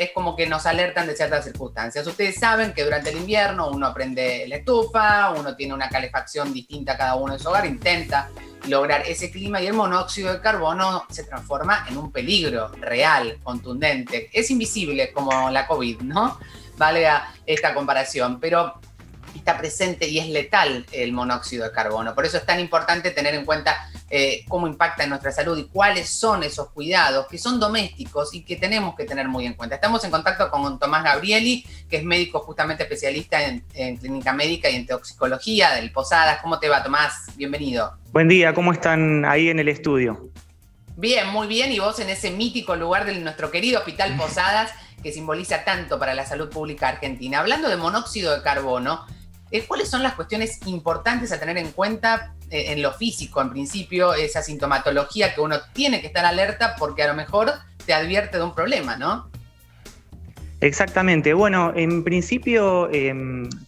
es como que nos alertan de ciertas circunstancias. Ustedes saben que durante el invierno uno prende la estufa, uno tiene una calefacción distinta a cada uno en su hogar, intenta lograr ese clima y el monóxido de carbono se transforma en un peligro real, contundente. Es invisible como la COVID, ¿no? Valga esta comparación, pero está presente y es letal el monóxido de carbono. Por eso es tan importante tener en cuenta cómo impacta en nuestra salud y cuáles son esos cuidados que son domésticos y que tenemos que tener muy en cuenta. Estamos en contacto con Tomás Gabrieli, que es médico justamente especialista en clínica médica y en toxicología del Posadas. ¿Cómo te va, Tomás? Bienvenido. Buen día, ¿cómo están ahí en el estudio? Bien, muy bien. Y vos en ese mítico lugar de nuestro querido Hospital Posadas, que simboliza tanto para la salud pública argentina. Hablando de monóxido de carbono, ¿cuáles son las cuestiones importantes a tener en cuenta en lo físico, en principio, esa sintomatología que uno tiene que estar alerta porque a lo mejor te advierte de un problema, ¿no? Exactamente. Bueno, en principio,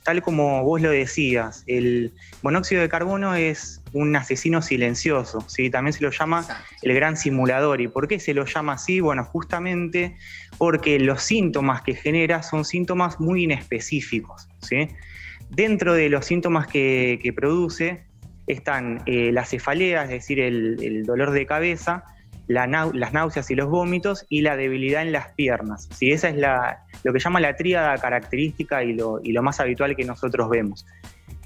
tal como vos lo decías, el monóxido de carbono es un asesino silencioso, ¿sí? También se lo llama el gran simulador. ¿Y por qué se lo llama así? Bueno, justamente porque los síntomas que genera son síntomas muy inespecíficos, ¿sí? Dentro de los síntomas que produce están las cefaleas, es decir, el dolor de cabeza, las náuseas y los vómitos y la debilidad en las piernas. ¿Sí? Esa es lo que llama la tríada característica y lo más habitual que nosotros vemos.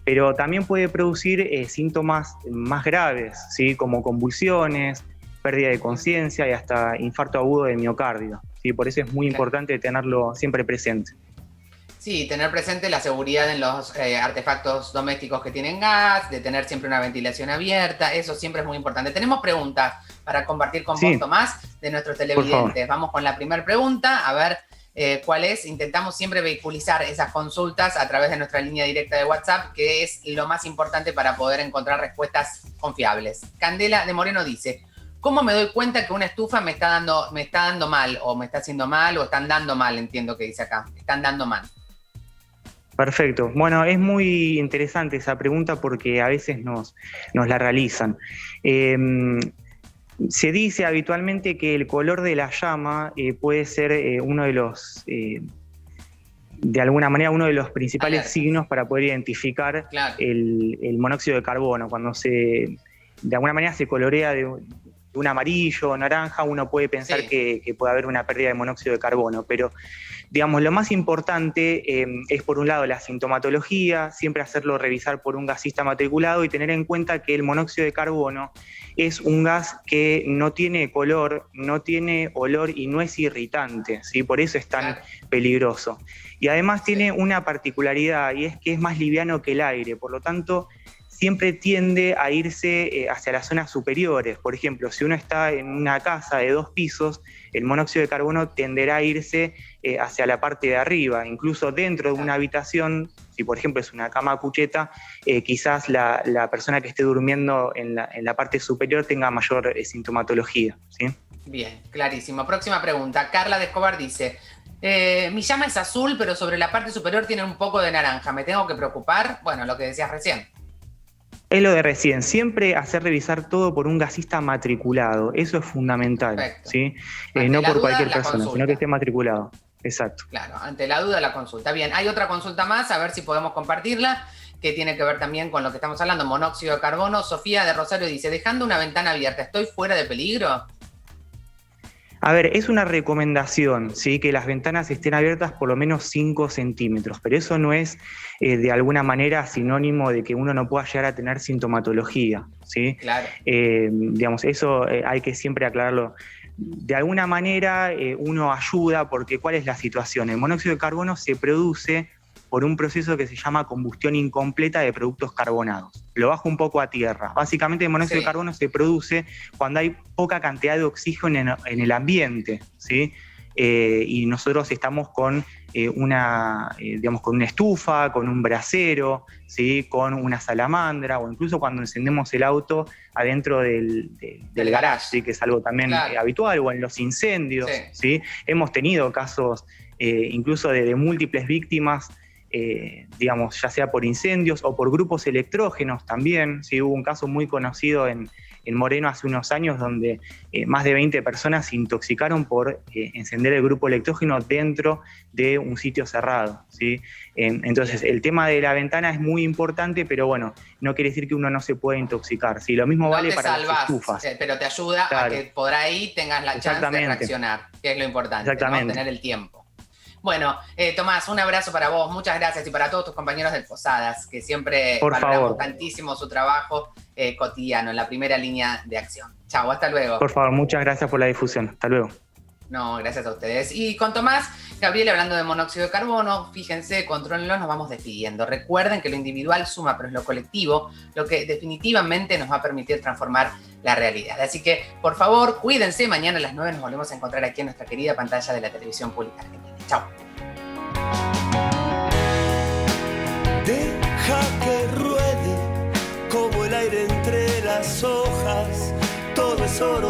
Pero también puede producir síntomas más graves, ¿sí? Como convulsiones, pérdida de conciencia y hasta infarto agudo de miocardio. ¿Sí? Por eso es muy importante tenerlo siempre presente. Sí, tener presente la seguridad en los artefactos domésticos que tienen gas, de tener siempre una ventilación abierta, eso siempre es muy importante. Tenemos preguntas para compartir con vos, Tomás, de nuestros televidentes. Vamos con la primera pregunta, a ver cuál es. Intentamos siempre vehiculizar esas consultas a través de nuestra línea directa de WhatsApp, que es lo más importante para poder encontrar respuestas confiables. Candela de Moreno dice: ¿cómo me doy cuenta que una estufa me está dando mal, o me está haciendo mal, o están dando mal? Entiendo que dice acá, están dando mal. Perfecto. Bueno, es muy interesante esa pregunta porque a veces nos la realizan. Se dice habitualmente que el color de la llama puede ser uno de los, de alguna manera, uno de los principales signos para poder identificar el monóxido de carbono. Cuando de alguna manera se colorea de un amarillo o naranja, uno puede pensar que puede haber una pérdida de monóxido de carbono, pero digamos, lo más importante es, por un lado, la sintomatología, siempre hacerlo revisar por un gasista matriculado y tener en cuenta que el monóxido de carbono es un gas que no tiene color, no tiene olor y no es irritante, ¿sí? Por eso es tan peligroso. Y además tiene una particularidad, y es que es más liviano que el aire, por lo tanto, siempre tiende a irse hacia las zonas superiores. Por ejemplo, si uno está en una casa de 2 pisos, el monóxido de carbono tenderá a irse hacia la parte de arriba. Incluso dentro de una habitación, si por ejemplo es una cama cucheta, quizás la persona que esté durmiendo en la parte superior tenga mayor sintomatología, ¿sí? Bien, clarísimo. Próxima pregunta. Carla de Escobar dice: mi llama es azul, pero sobre la parte superior tiene un poco de naranja. ¿Me tengo que preocupar? Bueno, lo que decías recién. Es lo de recién, siempre hacer revisar todo por un gasista matriculado, eso es fundamental, ¿sí? No por cualquier persona, sino que esté matriculado. Exacto. Claro, ante la duda la consulta. Bien, hay otra consulta más, a ver si podemos compartirla, que tiene que ver también con lo que estamos hablando, monóxido de carbono. Sofía de Rosario dice: dejando una ventana abierta, ¿estoy fuera de peligro? A ver, es una recomendación, ¿sí? Que las ventanas estén abiertas por lo menos 5 centímetros, pero eso no es de alguna manera sinónimo de que uno no pueda llegar a tener sintomatología, ¿sí? Claro. Digamos, eso hay que siempre aclararlo. De alguna manera uno ayuda porque ¿cuál es la situación? El monóxido de carbono se produce por un proceso que se llama combustión incompleta de productos carbonados. Lo bajo un poco a tierra. Básicamente el monóxido de carbono se produce cuando hay poca cantidad de oxígeno en el ambiente, ¿sí? Y nosotros estamos con con una estufa, con un brasero, ¿sí? Con una salamandra, o incluso cuando encendemos el auto adentro del garage, ¿sí? Que es algo también habitual, o en los incendios, ¿sí? Hemos tenido casos incluso de múltiples víctimas, ya sea por incendios o por grupos electrógenos también, ¿sí? Hubo un caso muy conocido en en Moreno hace unos años, donde más de 20 personas se intoxicaron por encender el grupo electrógeno dentro de un sitio cerrado, ¿sí? Entonces, el tema de la ventana es muy importante, pero bueno, no quiere decir que uno no se pueda intoxicar, ¿sí? Lo mismo vale para las estufas. Pero te ayuda a que por ahí tengas la chance de reaccionar, que es lo importante, ¿no? Tener el tiempo. Bueno, Tomás, un abrazo para vos, muchas gracias, y para todos tus compañeros del Posadas, que siempre valoramos tantísimo su trabajo cotidiano en la primera línea de acción. Chau, hasta luego. Por favor, muchas gracias por la difusión. Hasta luego. No, gracias a ustedes. Y con Tomás, Gabriel, hablando de monóxido de carbono, fíjense, contrólenlo, nos vamos despidiendo. Recuerden que lo individual suma, pero es lo colectivo lo que definitivamente nos va a permitir transformar la realidad. Así que, por favor, cuídense. Mañana a las 9 nos volvemos a encontrar aquí en nuestra querida pantalla de la televisión pública argentina. Chao. Deja que ruede como el aire entre las hojas, todo es oro.